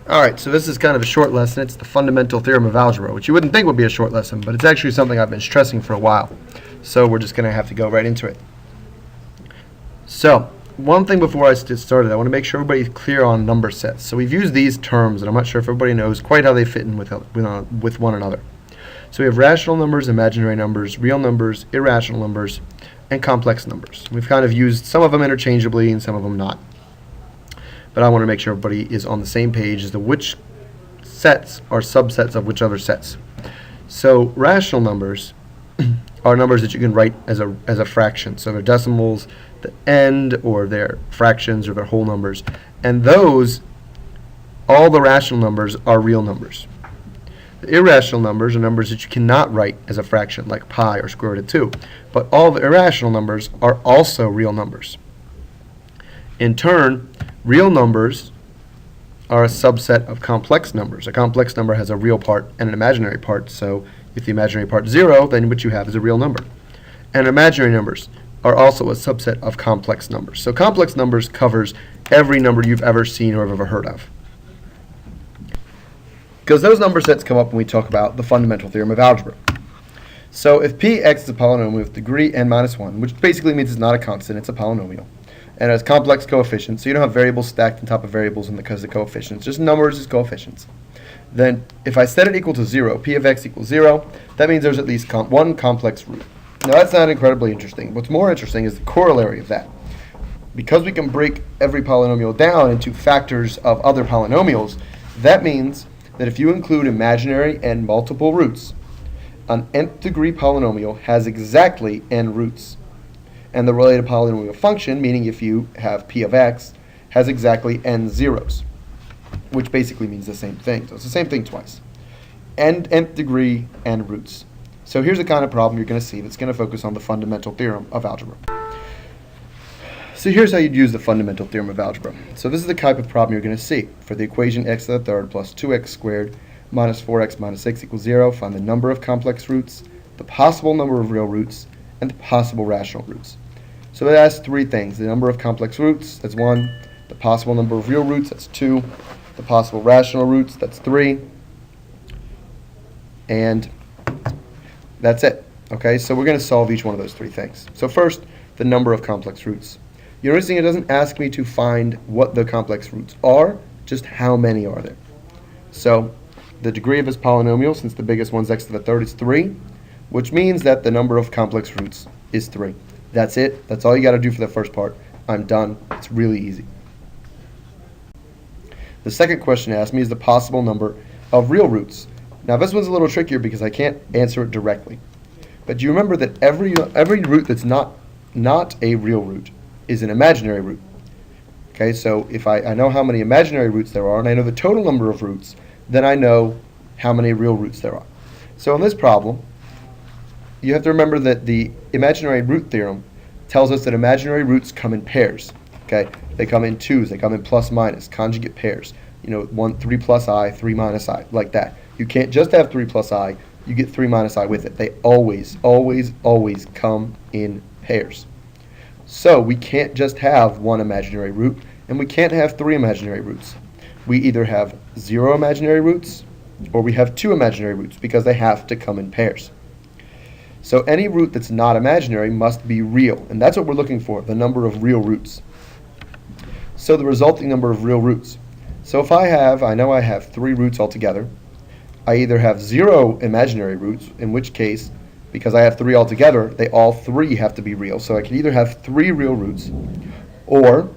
Alright, so this is kind of a short lesson. It's the fundamental theorem of algebra, which you wouldn't think would be a short lesson, but it's actually something I've been stressing for a while. So we're just going to have to go right into it. So, one thing before I get started, I want to make sure everybody's clear on number sets. So we've used these terms, and I'm not sure if everybody knows quite how they fit in with one another. So we have rational numbers, imaginary numbers, real numbers, irrational numbers, and complex numbers. We've kind of used some of them interchangeably and some of them not. But I want to make sure everybody is on the same page as to which sets are subsets of which other sets. So rational numbers are numbers that you can write as a fraction. So they're decimals, the end, or they're fractions, or they're whole numbers. And those, all the rational numbers are real numbers. The irrational numbers are numbers that you cannot write as a fraction, like pi or square root of 2. But all the irrational numbers are also real numbers. In turn, real numbers are a subset of complex numbers. A complex number has a real part and an imaginary part, so if the imaginary part is 0, then what you have is a real number. And imaginary numbers are also a subset of complex numbers. So complex numbers covers every number you've ever seen or ever heard of. Because those number sets come up when we talk about the fundamental theorem of algebra. So if Px is a polynomial with degree n minus 1, which basically means it's not a constant, it's a polynomial, and it has complex coefficients, so you don't have variables stacked on top of variables because of coefficients, just numbers as coefficients. Then if I set it equal to 0, p of x equals 0, that means there's at least one complex root. Now that's not incredibly interesting. What's more interesting is the corollary of that. Because we can break every polynomial down into factors of other polynomials, that means that if you include imaginary and multiple roots, an nth degree polynomial has exactly n roots. And the related polynomial function, meaning if you have p of x, has exactly n zeros, which basically means the same thing. So it's the same thing twice. Nth degree, n roots. So here's the kind of problem you're going to see that's going to focus on the fundamental theorem of algebra. So here's how you'd use the fundamental theorem of algebra. So this is the type of problem you're going to see. For the equation x to the third plus 2x squared minus 4x minus 6 equals 0, find the number of complex roots, the possible number of real roots, and the possible rational roots. So it asks three things. The number of complex roots, that's 1. The possible number of real roots, that's 2. The possible rational roots, that's 3. And that's it. Okay, so we're going to solve each one of those three things. So first, the number of complex roots. You're noticing it doesn't ask me to find what the complex roots are, just how many are there. So the degree of this polynomial, since the biggest one's x to the third, is 3, which means that the number of complex roots is 3. That's it. That's all you got to do for the first part. I'm done. It's really easy. The second question asked me is the possible number of real roots. Now this one's a little trickier because I can't answer it directly. But you remember that every root that's not a real root is an imaginary root. Okay, so if I know how many imaginary roots there are and I know the total number of roots, then I know how many real roots there are. So in this problem, you have to remember that the imaginary root theorem tells us that imaginary roots come in pairs. Okay, they come in twos, they come in plus minus, conjugate pairs. 3 plus I, 3 minus I, like that. You can't just have 3 plus I, you get 3 minus I with it. They always, always, always come in pairs. So we can't just have one imaginary root, and we can't have 3 imaginary roots. We either have 0 imaginary roots, or we have 2 imaginary roots, because they have to come in pairs. So any root that's not imaginary must be real, and that's what we're looking for, the number of real roots. So the resulting number of real roots. So if I know I have 3 roots altogether, I either have 0 imaginary roots, in which case, because I have 3 altogether, they all 3 have to be real. So I can either have 3 real roots, or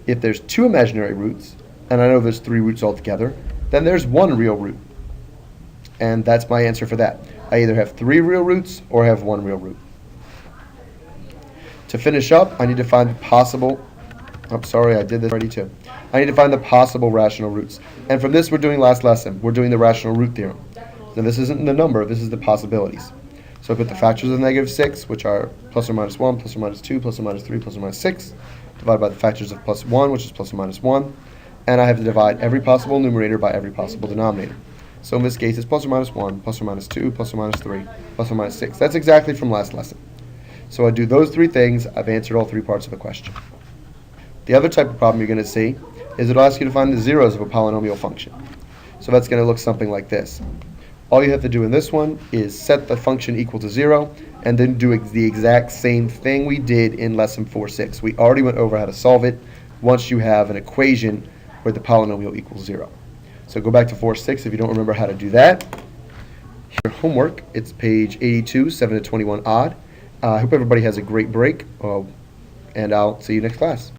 if there's 2 imaginary roots, and I know there's 3 roots altogether, then there's 1 real root. And that's my answer for that. I either have 3 real roots or I have 1 real root. To finish up, I need to find the possible, I'm sorry, I did this already too. I need to find the possible rational roots. And from this we're doing last lesson, we're doing the rational root theorem. Now this isn't the number, this is the possibilities. So I put the factors of -6, which are plus or minus 1, plus or minus 2, plus or minus 3, plus or minus 6, divided by the factors of plus 1, which is plus or minus 1. And I have to divide every possible numerator by every possible denominator. So in this case, it's plus or minus 1, plus or minus 2, plus or minus 3, plus or minus 6. That's exactly from last lesson. So I do those 3 things, I've answered all 3 parts of the question. The other type of problem you're going to see is it'll ask you to find the zeros of a polynomial function. So that's going to look something like this. All you have to do in this one is set the function equal to 0, and then do the exact same thing we did in lesson 4.6. We already went over how to solve it once you have an equation where the polynomial equals 0. So go back to 4.6 if you don't remember how to do that. Your homework, it's page 82, 7 to 21 odd. I hope everybody has a great break, and I'll see you next class.